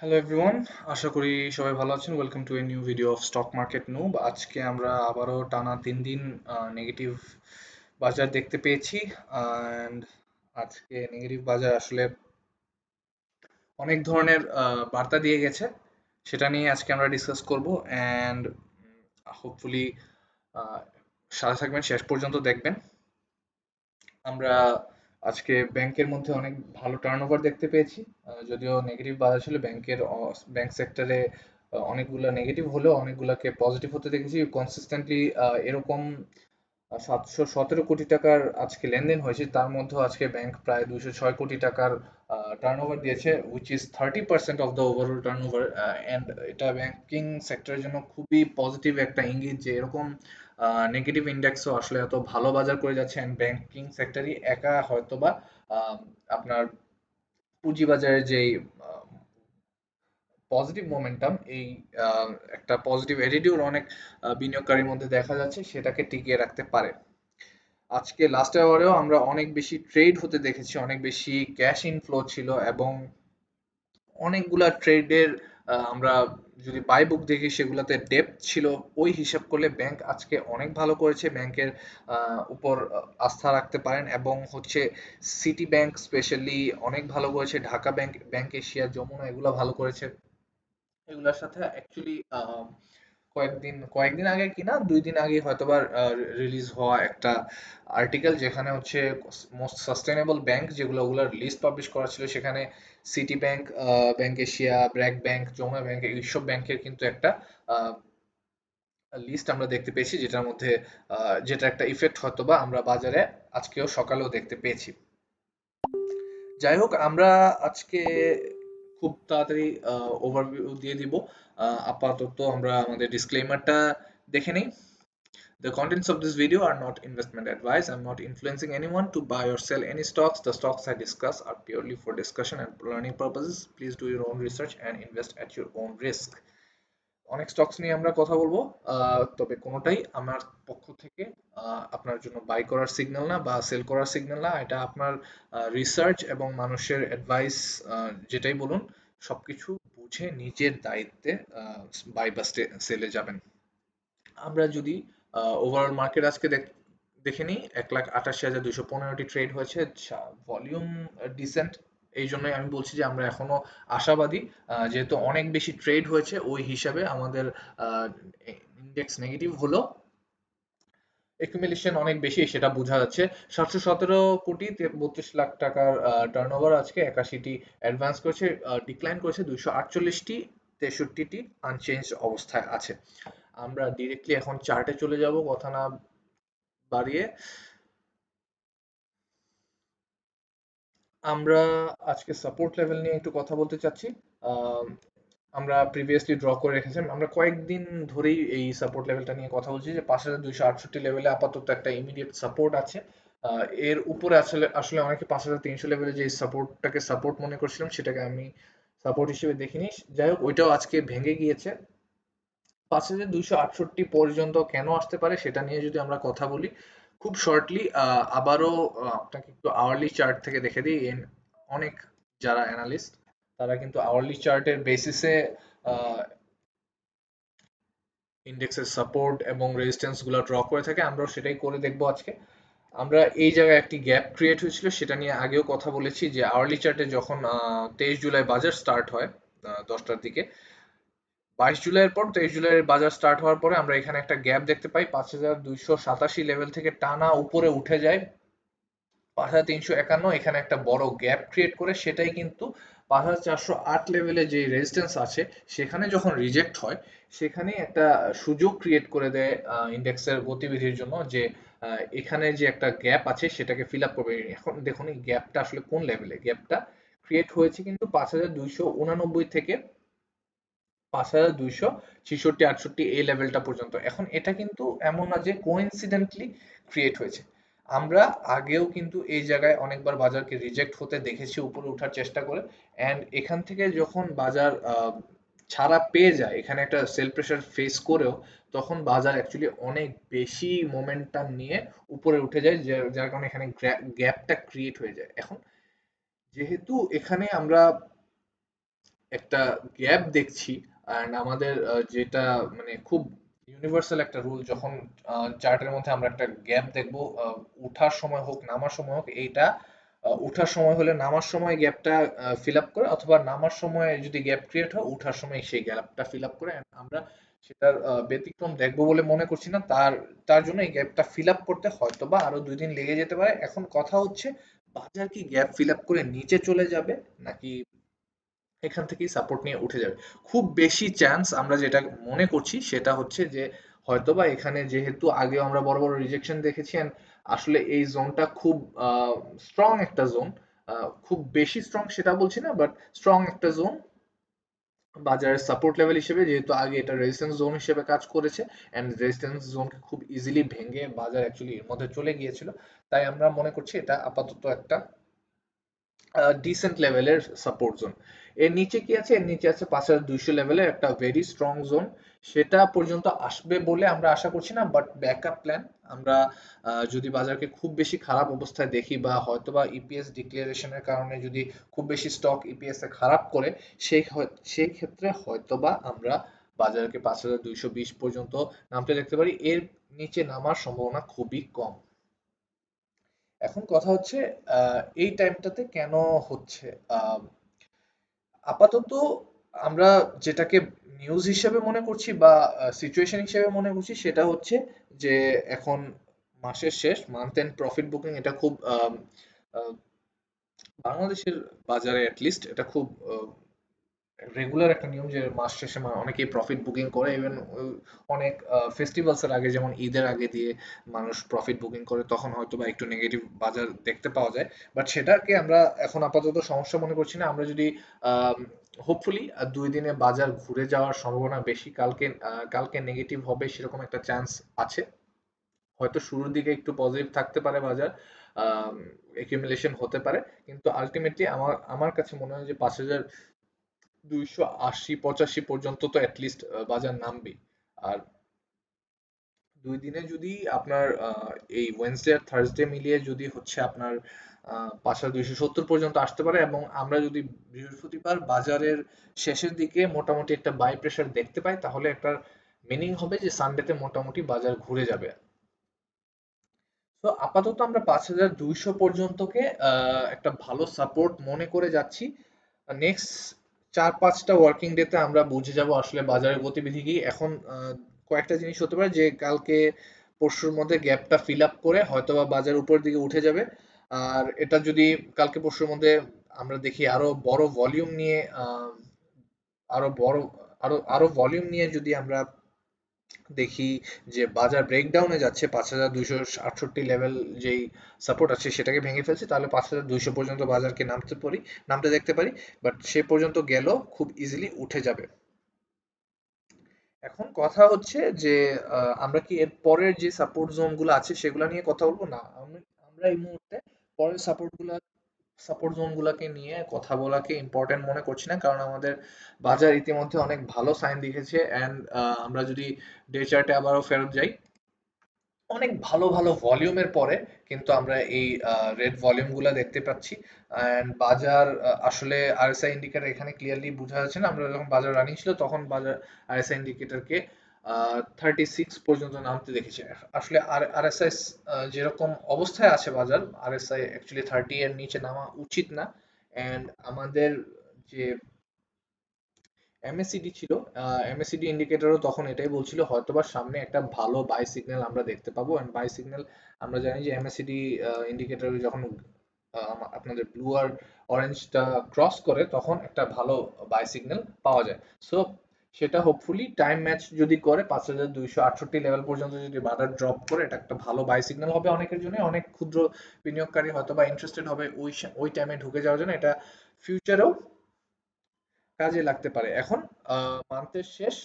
Hello everyone, আশা করি সবাই ভালো আছেন। Welcome to a new video of stock market noob. আজকে আমরা আবারও টানা 3 দিন নেগেটিভ বাজার দেখতে পেয়েছি। অ্যান্ড আজকে নেগেটিভ বাজার আসলে অনেক ধরনের বার্তা দিয়ে গেছে, সেটা নিয়ে আজকে আমরা ডিসকাস করব। অ্যান্ড হোপফুলি সাথে থাকবেন, শেষ পর্যন্ত দেখবেন। আমরা আজকে ব্যাংকের মধ্যে অনেক ভালো টার্নওভার দেখতে পেয়েছি। যদিও নেগেটিভ বাজার ছিল, ব্যাংক সেক্টরে অনেকগুলো নেগেটিভ হলেও অনেকগুলোকে পজিটিভ হতে দেখেছি কনসিস্টেন্টলি। এরকম 717 কোটি টাকার আজকে লেনদেন হয়েছে, তার মধ্যে আজকে ব্যাংক প্রায় 206 কোটি টাকার টার্নওভার দিয়েছে, which is 30% of the overall turnover. And এটা ব্যাংকিং সেক্টরের জন্য খুবই পজিটিভ একটা ইঙ্গিত যে এরকম নেগেটিভ ইন্ডেক্সও আসলে এত ভালো বাজার করে যাচ্ছে। অ্যান্ড ব্যাংকিং সেক্টরই একা হয়তোবা আহ, আপনার পুঁজিবাজারের যেই পজিটিভ মোমেন্টাম, এই একটা পজিটিভ অ্যাটিটিউড অনেক বিনিয়োগকারীর মধ্যে দেখা যাচ্ছে, সেটাকে টিকিয়ে রাখতে পারে। আজকে লাস্ট আওয়ারেও আমরা অনেক বেশি ট্রেড হতে দেখেছি, অনেক বেশি ক্যাশ ইনফ্লো ছিল, এবং অনেকগুলা ট্রেডের আমরা যদি বাই বুক দেখি সেগুলোতে ডেপথ ছিল। ওই হিসাব করলে ব্যাংক আজকে অনেক ভালো করেছে, ব্যাংকের উপর আস্থা রাখতে পারেন। এবং হচ্ছে সিটি ব্যাংক স্পেশালি অনেক ভালো করেছে, Dhaka bank, bank Asia, Jamuna এগুলো ভালো করেছে। এগুলোর সাথে অ্যাকচুয়ালি কয়েকদিন আগে কিনা 2 দিন আগে হয়তোবা রিলিজ হওয়া একটা আর্টিকেল, যেখানে হচ্ছে মোস্ট সাস্টেনেবল ব্যাংক যেগুলো, ওগুলোর লিস্ট পাবলিশ করা ছিল, সেখানে city bank, bank Asia, BRAC bank, Jamuna bank, এইসব ব্যাংকের কিন্তু একটা লিস্ট আমরা দেখতে পেয়েছি, যেটার মধ্যে যেটা একটা ইফেক্ট হয়তোবা আমরা বাজারে আজকেও সকালেও দেখতে পেয়েছি। যাই হোক, আমরা আজকে খুব তাড়াতাড়ি ওভারভিউ দিয়ে দিব। আপাতত আমরা আমাদের ডিসক্লেইমারটা দেখে নিই। The contents of this video are not investment advice. I'm not influencing anyone to buy or sell any stocks. The stocks I discuss are purely for discussion and learning purposes. Please do your own research and invest at your own risk. অনেক stocks নিয়ে আমরা কথা বলবো, তবে কোনোটাই আমার পক্ষ থেকে আপনার জন্য বাই করার সিগন্যাল না বা সেল করার সিগন্যাল না। এটা আপনার রিসার্চ এবং মানুষের অ্যাডভাইস, যেটাই বলুন, সবকিছু বুঝে নিজের দায়িত্বে বাই বা সেলে যাবেন। আমরা যদি ওভারঅল মার্কেট আজকে দেখে নিই, 1,88,215টি ট্রেড হয়েছে, ভলিউম ডিসেন্ট। এই জন্যই আমি বলছি যে আমরা এখনো আশাবাদী। যেহেতু অনেক বেশি ট্রেড হয়েছে, ওই হিসাবে আমাদের ইন্ডেক্স নেগেটিভ হলো, একুমুলেশন অনেক বেশি, সেটা বোঝা যাচ্ছে। 717 কোটি 32 লাখ টাকার টার্নওভার আজকে 81টি অ্যাডভান্স করেছে, ডিক্লাইন করেছে 248টি, 63টি আনচেঞ্জ অবস্থায় আছে। আমরা ডিরেক্টলি এখন চার্টে চলে যাব কথা না বাড়িয়ে। আমরা আজকে সাপোর্ট লেভেল নিয়ে একটু কথা বলতে চাচ্ছি। আহ, আমরা প্রিভিয়াসলি ড্র করে রেখেছেন, আমরা কয়েকদিন ধরেই এই সাপোর্ট লেভেলটা নিয়ে কথা বলছি যে 5,268 লেভেলে আপাতত একটা ইমিডিয়েট সাপোর্ট আছে। এর উপরে আসলে আসলে অনেকে 5,300 লেভেলে যে সাপোর্টটাকে সাপোর্ট মনে করছিলাম, সেটাকে আমি সাপোর্ট হিসেবে দেখিনি। যাই হোক, ওইটাও আজকে ভেঙে গিয়েছে। 5,268 পর্যন্ত কেন আসতে পারে সেটা নিয়ে যদি আমরা কথা বলি খুব শর্টলি, আবারও আপনাকে একটু আওয়ারলি চার্ট থেকে দেখে দিই। অনেক যারা অ্যানালিস্ট, তারা কিন্তু আওয়ারলি চার্টের বেসিসে ইন্ডেক্সের সাপোর্ট এবং রেজিস্ট্যান্স গুলো ড্র করে থাকে, আমরাও সেটাই করে দেখবো আজকে। আমরা এই জায়গায় একটি গ্যাপ ক্রিয়েট হয়েছিল, সেটা নিয়ে আগেও কথা বলেছি যে আওয়ারলি চার্টে যখন 23 জুলাই বাজার স্টার্ট হয় 10টার দিকে, 22 জুলাইয়ের পর 23 জুলাইয়ের বাজার স্টার্ট হওয়ার পরে আমরা এখানে একটা গ্যাপ দেখতে পাই, 5,287 লেভেল থেকে টানা উপরে উঠে যায় 5,351, এখানে একটা বড় গ্যাপ ক্রিয়েট করে, সেটাই কিন্তু 5,408 লেভেলে যে রেজিস্ট্যান্স আছে, সেখানে যখন রিজেক্ট হয়, সেখানে একটা সুযোগ ক্রিয়েট করে দেয় ইন্ডেক্সের গতিবিধির জন্য, যে এখানে যে একটা গ্যাপ আছে সেটাকে ফিল আপ করবে। এখন দেখুন এই গ্যাপটা আসলে কোন লেভেলে, গ্যাপটা ক্রিয়েট হয়েছে কিন্তু 5,289 থেকে 5,266-68 এই লেভেলটা পর্যন্ত। এখন এটা কিন্তু এমন না যে কোইন্সিডেন্টলি ক্রিয়েট হয়েছে, আমরা আগেও কিন্তু এই জায়গায় অনেকবার বাজারকে রিজেক্ট হতে দেখেছি উপরে ওঠার চেষ্টা করে। অ্যান্ড এখান থেকে যখন বাজার ছাড়া পেয়ে যায়, এখানে একটা সেল প্রেশার ফেস করেও, তখন বাজার অ্যাকচুয়ালি অনেক বেশি মোমেন্টাম নিয়ে উপরে উঠে যায়, যার কারণে এখানে গ্যাপটা ক্রিয়েট হয়ে যায়। এখন যেহেতু এখানে আমরা একটা গ্যাপ দেখছি, অ্যান্ড আমাদের যেটা মানে খুব ইউনিভার্সাল একটা রুল, যখন চার্টের মধ্যে আমরা একটা গ্যাপ দেখবো, উঠার সময় হোক নামার সময় হোক, এইটা উঠার সময় হলে নামার সময় গ্যাপটা ফিল আপ করে, অথবা নামার সময় যদি গ্যাপ ক্রিয়েট হয় উঠার সময় সেই গ্যাপটা ফিল আপ করে। And আমরা সেটার ব্যতিক্রম দেখবো বলে মনে করছি না। তার তার জন্য এই গ্যাপটা ফিল আপ করতে হয়তো বা আরো 2 দিন লেগে যেতে পারে। এখন কথা হচ্ছে, বাজার কি গ্যাপ ফিল আপ করে নিচে চলে যাবে, নাকি এখান থেকেই সাপোর্ট নিয়ে উঠে যাবে? খুব বেশি চান্স আমরা যেটা মনে করছি সেটা হচ্ছে যে, হয়তোবা এখানে যেহেতু আগেও আমরা বড় বড় রিজেকশন দেখেছি, and আসলে এই জোনটা খুব স্ট্রং একটা জোন, খুব বেশি স্ট্রং সেটা বলছি না, বাট স্ট্রং একটা জোন বাজারের সাপোর্ট লেভেল হিসেবে, যেহেতু আগে এটা রেজিস্ট্যান্স জোন হিসেবে কাজ করেছে, এন্ড রেজিস্ট্যান্স জোনকে খুব ইজিলি ভেঙে বাজার অ্যাকচুয়ালি এর মধ্যে চলে গিয়েছিল। তাই আমরা মনে করছি এটা আপাতত একটা ডিসেন্ট লেভেলের সাপোর্ট জোন। এর নিচে কি আছে? এর নিচে আছে 5200 লেভেলের একটা ভেরি স্ট্রং জোন। সেটা পর্যন্ত আসবে বলে আমরা আশা করছি না, বাট ব্যাকআপ প্ল্যান আমরা যদি বাজারকে খুব বেশি খারাপ অবস্থায় দেখি, বা হয়তোবা ইপিএস ডিক্লারেশনের কারণে যদি খুব বেশি স্টক ইপিএস এ খারাপ করে, সেই ক্ষেত্রে হয়তোবা আমরা বাজারকে 5220 পর্যন্ত নামতে দেখতে পারি। এর নিচে নামার সম্ভাবনা খুবই কম। এখন কথা হচ্ছে, এই টাইমটাতে কেন হচ্ছে? আহ, আপাতত আমরা যেটাকে নিউজ হিসেবে মনে করছি বা সিচুয়েশন হিসেবে মনে করছি, সেটা হচ্ছে যে এখন মাসের শেষ, মান্থ এন্ড প্রফিট বুকিং, এটা খুব আহ, বাংলাদেশের বাজারে অ্যাটলিস্ট এটা খুব রেগুলার একটা নিয়ম যে মাস শেষে অনেকেই প্রফিট বুকিং করে। ইভেন অনেক ফেস্টিভ্যালস এর আগে, যেমন ঈদের আগে দিয়ে মানুষ প্রফিট বুকিং করে, তখন হয়তো বা একটু নেগেটিভ বাজার দেখতে পাওয়া যায়। বাট সেটাকে আমরা এখন আপাতত সমস্যা মনে করছি না। আমরা যদি হোপফুলি 2 দিনে বাজার ঘুরে যাওয়ার সম্ভাবনা বেশি, কালকে নেগেটিভ হবে সেরকম একটা চান্স আছে। হয়তো শুরুর দিকে একটু পজিটিভ থাকতে পারে বাজার, একিউমুলেশন হতে পারে, কিন্তু আলটিমেটলি আমার আমার কাছে মনে হয় যে 5280-85 পর্যন্ত তো অ্যাটলিস্ট বাজার নামবে। আর 2 দিনে যদি আপনার এই ওয়েনসডে আর থার্সডে মিলিয়ে যদি হচ্ছে আপনার 5270 পর্যন্ত আসতে পারে, এবং আমরা যদি বৃহস্পতিবার বাজারের শেষের দিকে মোটামুটি একটা বাই প্রেশার দেখতে পাই, তাহলে একটা মিনিং হবে যে সানডেতে মোটামুটি বাজার ঘুরে যাবে। তো আপাতত আমরা 5200 পর্যন্তকে একটা ভালো সাপোর্ট মনে করে যাচ্ছি। নেক্সট 4-5টা ওয়ার্কিং ডেতে আমরা বুঝে যাব আসলে বাজারের গতিবিধি কি। এখন কয়েকটা জিনিস হতে পারে যে কালকে পরশুর মধ্যে গ্যাপটা ফিল আপ করে হয়তোবা বাজার উপরের দিকে উঠে যাবে। আর এটা যদি কালকে পরশুর মধ্যে আমরা দেখি আরো বড় ভলিউম নিয়ে, আরো বড় আরো আরো ভলিউম নিয়ে যদি আমরা দেখি যে বাজার ব্রেকডাউনে যাচ্ছে, 5268 লেভেল যেই সাপোর্ট আছে সেটাকে ভেঙে ফেলছে, তাহলে 5200 পর্যন্ত বাজারকে নামতে দেখতে পারি। বাট সে পর্যন্ত গেল খুব ইজিলি উঠে যাবে। এখন কথা হচ্ছে যে আমরা কি এর পরের যে সাপোর্ট জোন গুলো আছে সেগুলো নিয়ে কথা বলবো? না, আমরা এই মুহূর্তে পরের সাপোর্ট জোন গুলাকে নিয়ে কথা বলাকে ইম্পর্টেন্ট মনে করছি না, কারণ আমাদের বাজার ইতিমধ্যে অনেক ভালো সাইন দিয়েছে। অ্যান্ড আমরা যদি ডে চার্টে আবারও ফেরত যাই, অনেক ভালো ভালো ভলিউমের পরে কিন্তু আমরা এই রেড ভলিউম গুলা দেখতে পাচ্ছি। অ্যান্ড বাজার আসলে আরএসআই ইন্ডিকেটর এখানে ক্লিয়ারলি বোঝা যাচ্ছে না। আমরা যখন বাজার রানিং ছিল তখন বাজার আরএসআই ইন্ডিকেটরকে 36 পর্যন্ত নামতে দেখেছি। আসলে আরএসআই যেরকম অবস্থায় আছে বাজার, আরএসআই অ্যাকচুয়ালি 30 এর নিচে নামা উচিত না। অ্যান্ড আমাদের যে এমএসসিডি ছিল, এমএসসিডি ইন্ডিকেটরও তখন এটাই বলছিল হয়তোবা সামনে একটা ভালো বাই সিগন্যাল আমরা দেখতে পাবো। এন্ড বাই সিগন্যাল আমরা জানি যে এমএসসিডি ইন্ডিকেটর যখন আপনাদের ব্লু আর অরেঞ্জটা ক্রস করে তখন একটা ভালো বাই সিগন্যাল পাওয়া যায়। সো সেটা হোপফুলি টাইম ম্যাচ যদি করে 5268 লেভেল পর্যন্ত যদি বাজার ড্রপ করে, এটা একটা ভালো বাই সিগন্যাল হবে অনেকের জন্য। অনেক ক্ষুদ্র বিনিয়োগকারী হয়তো বা ইন্টারেস্টেড হবে ওই টাইমে ঢুকে যাওয়ার জন্য। এটা ফিউচারেও কাজে লাগতে পারে। এখন মান্থের শেষ,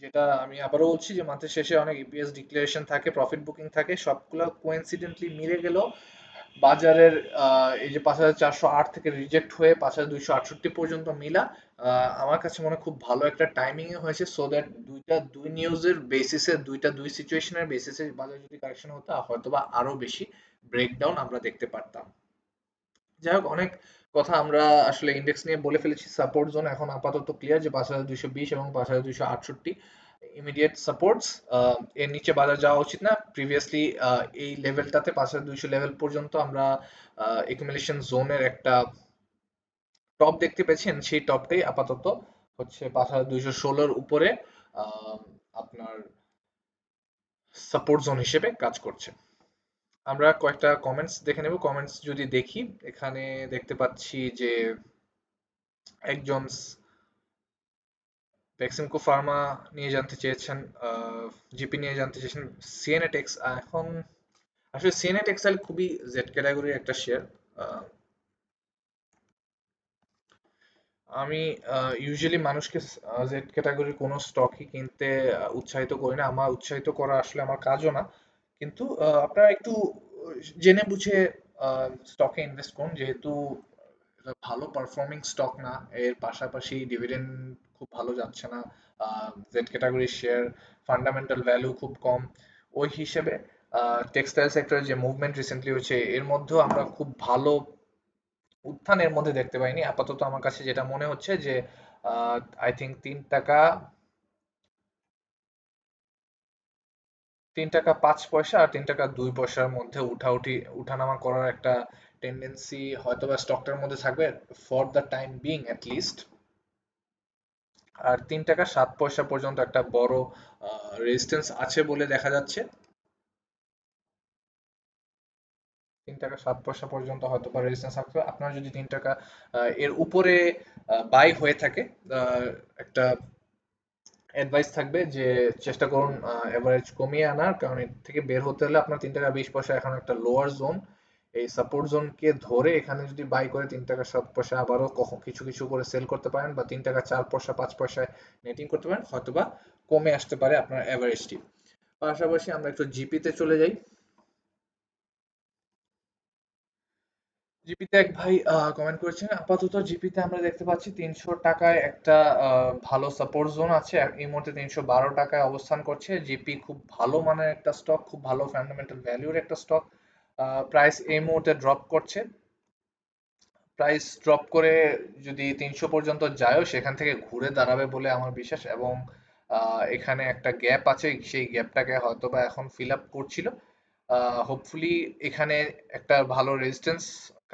যেটা আমি আবারও বলছি যে মান্থের শেষে অনেক ইপিএস ডিক্লারেশন থাকে, প্রফিট বুকিং থাকে, সবগুলো কোইন্সিডেন্টলি মিলে গেলেও বাজারের এই যে 5408 থেকে রিজেক্ট হয়ে 5268 পর্যন্ত মিলা আমার কাছে মনে হয় খুব ভালো একটা টাইমিং এ হয়েছে, সো দ্যাট দুই নিউজের বেসিসে, দুই সিচুয়েশনের বেসিসে বাজার যদি কারেকশন হতো হয়তোবা আরো বেশি ব্রেকডাউন আমরা দেখতে পারতাম। যাই হোক, অনেক কথা আমরা আসলে ইন্ডেক্স নিয়ে বলে ফেলেছি। সাপোর্ট জোন এখন আপাতত ক্লিয়ার যে 5220 এবং 5268 ইমিডিয়েট সাপোর্টস। এর নিচে বাজার যাওয়া উচিত না। প্রিভিয়াসলি এই লেভেলটাতে 5200 লেভেল পর্যন্ত আমরা একুমুলেশন জোনের একটা টপ দেখতে পেয়েছেন। সেই টপটাই আপাতত হচ্ছে 5216 উপরে আহ, আপনার সাপোর্ট জোন হিসেবে কাজ করছে। আমরা কয়েকটা কমেন্টস দেখে নেব। কমেন্টস যদি দেখি, এখানে দেখতে পাচ্ছি যে একজন বেক্সিমকো ফার্মা নিয়ে জানতে চেয়েছেন, জিপি নিয়ে জানতে চেয়েছেন, সিএনএটেক্স। এখন আসলে সিএনএটেক্সএল খুবই জেড ক্যাটাগরির একটা শেয়ার। আমি ইউজুয়ালি মানুষকে জেড ক্যাটাগরির কোনো স্টকই কিনতে উৎসাহিত করি না। আমার উৎসাহিত করা আসলে আমার কাজও না। কিন্তু আপনারা একটু জেনে বুঝে স্টকে ইনভেস্ট করুন, যেহেতু এটা ভালো পারফর্মিং স্টক না। এর পাশাপাশি ডিভিডেন্ড খুব ভালো যাচ্ছে না। জেড ক্যাটাগরির শেয়ার, ফান্ডামেন্টাল ভ্যালু খুব কম। ওই হিসেবে টেক্সটাইল সেক্টরের যে মুভমেন্ট রিসেন্টলি হচ্ছে, এর মধ্যেও আমরা খুব ভালো উত্থান এর মধ্যে দেখতে পাইনি। আপাতত আমার কাছে যেটা মনে হচ্ছে যে আই থিঙ্ক 3 টাকা 5 পয়সা আর 3 টাকা 2 পয়সার মধ্যে উঠানামা করার একটা টেন্ডেন্সি হয়তোবা স্টকটার মধ্যে থাকবে for the time being at least. আর 3 টাকা 7 পয়সা পর্যন্ত একটা বড় রেজিস্ট্যান্স আছে বলে দেখা যাচ্ছে। 3 টাকা 7 পয়সা পর্যন্ত হয়তো বা রেজিস্ট্যান্স থাকবে। আপনার যদি 3 টাকা এর উপরে বাই হয়ে থাকে, একটা অ্যাডভাইস থাকবে যে চেষ্টা করুন এভারেজ কমিয়ে আনার, কারণ এর থেকে বের হতে হলে আপনার 3 টাকা 20 পয়সা এখন একটা লোয়ার জোন। এই সাপোর্ট জোনকে ধরে এখানে যদি বাই করে 3 টাকা 7 পয়সা আবারও কখন কিছু কিছু করে সেল করতে পারেন, বা 3 টাকা 4 পয়সা 5 পয়সায় নেটিং করতে পারেন, হয়তোবা কমে আসতে পারে আপনার অ্যাভারেজটি। পাশাপাশি আমরা একটু জিপিতে চলে যাই। জিপিতে এক ভাই কমেন্ট করেছেন, আপাতত জিপিতে আমরা দেখতে পাচ্ছি 300 টাকায় একটা ভালো সাপোর্ট জোন আছে। এই মুহূর্তে 312 টাকায় অবস্থান করছে। জিপি খুব ভালো মানের একটা স্টক, খুব ভালো ফান্ডামেন্টাল ভ্যালুর একটা স্টক। প্রাইস এই মুহূর্তে ড্রপ করছে। প্রাইস ড্রপ করে যদি 300 পর্যন্ত যায়ও, সেখান থেকে ঘুরে দাঁড়াবে বলে আমার বিশ্বাস। এবং এখানে একটা গ্যাপ আছে, সেই গ্যাপটাকে হয়তোবা এখন ফিল আপ করছিল। হোপফুলি এখানে একটা ভালো রেজিস্ট্যান্স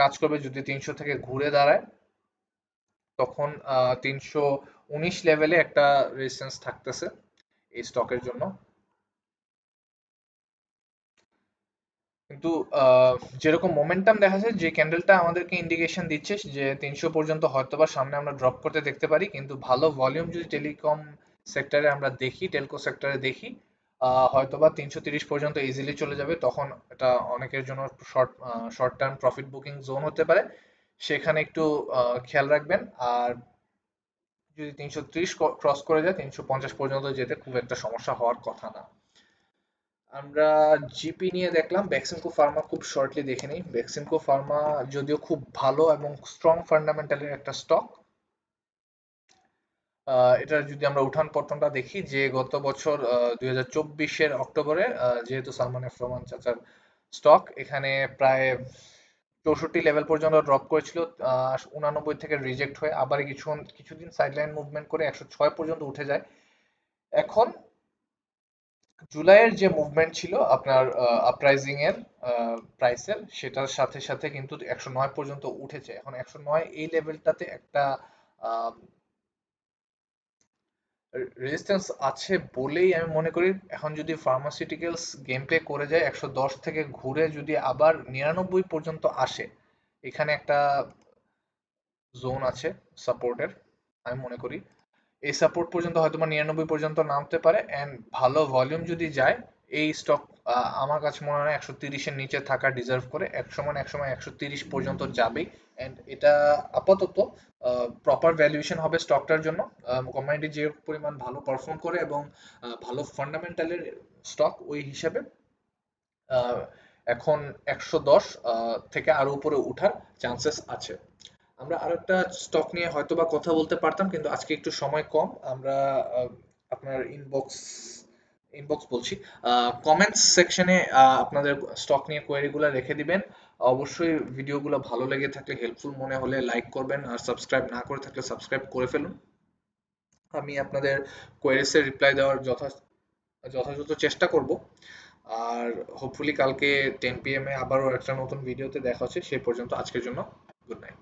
কাজ করবে যদি 300 থেকে ঘুরে দাঁড়ায়। তখন 319 লেভেলে একটা রেজিস্ট্যান্স থাকতেছে এই স্টকের জন্য। কিন্তু যেরকম মোমেন্টাম দেখা যায়, যে ক্যান্ডেলটা আমাদেরকে ইন্ডিকেশন দিচ্ছে যে 300 পর্যন্ত হয়তোবা সামনে আমরা ড্রপ করতে দেখতে পারি। কিন্তু ভালো ভলিউম যদি টেলিকম সেক্টরে আমরা দেখি, টেলকো সেক্টরে দেখি, হয়তোবা 330 পর্যন্ত ইজিলি চলে যাবে। তখন এটা অনেকের জন্য short term profit booking zone হতে পারে। সেখানে একটু খেয়াল রাখবেন। আর যদি 330 ক্রস করে যায়, 350 পর্যন্ত যেতে খুব একটা সমস্যা হওয়ার কথা না। আমরা জিপি নিয়ে দেখলাম। বেক্সিমকো ফার্মা খুব শর্টলি দেখে নিই। বেক্সিমকো ফার্মা যদিও খুব ভালো এবং স্ট্রং ফান্ডামেন্টালের একটা স্টক। এটা যদি আমরা উঠান পতনটা দেখি, যে গত বছর 2024-এর অক্টোবরে, যেহেতু সালমান এফ রহমান চাচার স্টক, এখানে প্রায় 64 লেভেল পর্যন্ত ড্রপ করেছিল। 89 থেকে রিজেক্ট হয়ে আবার কিছুদিন সাইডলাইন মুভমেন্ট করে 106 পর্যন্ত উঠে যায়। এখন জুলাইয়ের যে মুভমেন্ট ছিল আপনার আপরাইজিং এর প্রাইসের, সেটার সাথে সাথে কিন্তু 109 পর্যন্ত উঠেছে। এখন 109 এই লেভেলটাতে একটা রেজিস্ট্যান্স আছে বলেই আমি মনে করি। এখন যদি ফার্মাসিউটিক্যালস গেম প্লে করে যায়, 110 থেকে ঘুরে যদি আবার 99 পর্যন্ত আসে, এখানে একটা জোন আছে সাপোর্টের, আমি মনে করি। এই সাপোর্ট পর্যন্ত হয়তোবা 99 পর্যন্ত নামতে পারে। এন্ড ভালো ভলিউম যদি যায়, এই স্টক আমার কাছে মনে হয় 130-এর নিচে থাকা ডিজার্ভ করে। এক সময় 130 পর্যন্ত যাবেই। এন্ড এটা আপাতত প্রপার ভ্যালুয়েশন হবে স্টকটার জন্য। কোম্পানিটি যে পরিমাণ ভালো পারফর্ম করে এবং ভালো ফান্ডামেন্টালের স্টক, ওই হিসাবে আহ, এখন 110 থেকে আরো উপরে উঠার চান্সেস আছে। আমরা আরো একটা স্টক নিয়ে হয়তোবা কথা বলতে পারতাম, কিন্তু আজকে একটু সময় কম। আমরা আপনার ইনবক্স বলছি, কমেন্টস সেকশনে আপনাদের স্টক নিয়ে কোয়েরিগুলো রেখে দিবেন। অবশ্যই ভিডিওগুলো ভালো লেগে থাকলে, হেল্পফুল মনে হলে লাইক করবেন, আর সাবস্ক্রাইব না করে থাকলে সাবস্ক্রাইব করে ফেলুন। আমি আপনাদের কোয়েরিজের রিপ্লাই দেওয়ার যথাযথ চেষ্টা করব। আর হোপফুলি কালকে 10 PM এ আবারও একটা নতুন ভিডিওতে দেখা হচ্ছে। সেই পর্যন্ত আজকের জন্য গুড নাইট।